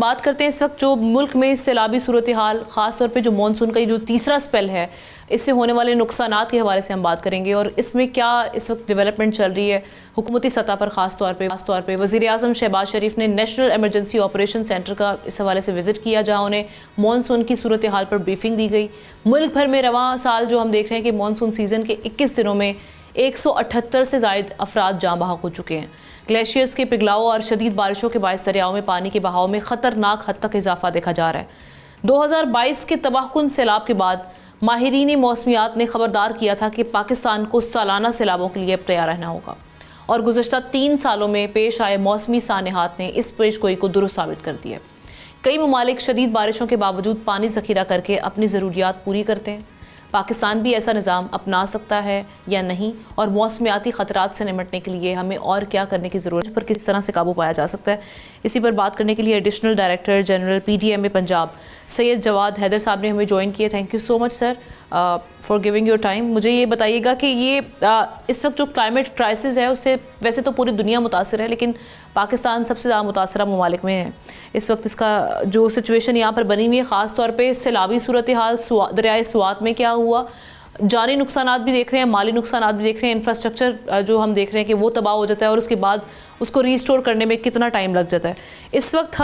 بات کرتے ہیں اس وقت جو ملک میں سیلابی صورتحال، خاص طور پہ جو مانسون کا جو تیسرا سپیل ہے، اس سے ہونے والے نقصانات کے حوالے سے ہم بات کریں گے، اور اس میں کیا اس وقت ڈیولپمنٹ چل رہی ہے حکومتی سطح پر. خاص طور پہ وزیر اعظم شہباز شریف نے نیشنل ایمرجنسی آپریشن سینٹر کا اس حوالے سے وزٹ کیا، جہاں انہیں مانسون کی صورتحال پر بریفنگ دی گئی. ملک بھر میں رواں سال جو ہم دیکھ رہے ہیں کہ مانسون سیزن کے 21 دنوں میں 178 سے زائد افراد جاں بحق ہو چکے ہیں. گلیشیئرز کے پگھلاؤ اور شدید بارشوں کے باعث دریاؤں میں پانی کے بہاؤ میں خطرناک حد تک اضافہ دیکھا جا رہا ہے. 2022 کے تباہ کن سیلاب کے بعد ماہرین موسمیات نے خبردار کیا تھا کہ پاکستان کو سالانہ سیلابوں کے لیے تیار رہنا ہوگا، اور گزشتہ 3 سالوں میں پیش آئے موسمی سانحات نے اس پیشگوئی کو درست ثابت کر دیا. کئی ممالک شدید بارشوں کے باوجود پانی ذخیرہ کر کے اپنی ضروریات پوری کرتے ہیں. پاکستان بھی ایسا نظام اپنا سکتا ہے یا نہیں، اور موسمیاتی خطرات سے نمٹنے کے لیے ہمیں اور کیا کرنے کی ضرورت ہے، پر کس طرح سے قابو پایا جا سکتا ہے. اسی پر بات کرنے کے لیے additional director general PDMA Punjab Syed Jawad Haider صاحب نے ہمیں جوائن کیا. Thank you so much sir for giving your time. مجھے یہ بتائیے گا کہ یہ اس وقت جو کلائمیٹ کرائسس ہے اس سے ویسے تو پوری دنیا متاثر ہے، لیکن پاکستان سب سے زیادہ متاثرہ ممالک میں ہے. اس وقت اس کا جو سچویشن یہاں پر بنی ہوئی ہے، خاص طور پہ سیلابی صورتحال، دریائے سوات میں کیا ہوا، جانی نقصانات بھی دیکھ رہے ہیں، مالی نقصانات بھی دیکھ رہے ہیں، انفراسٹرکچر جو ہم دیکھ رہے ہیں کہ وہ تباہ ہو جاتا ہے اور اس کے بعد اس کو ریسٹور کرنے میں کتنا ٹائم لگ جاتا ہے. اس وقت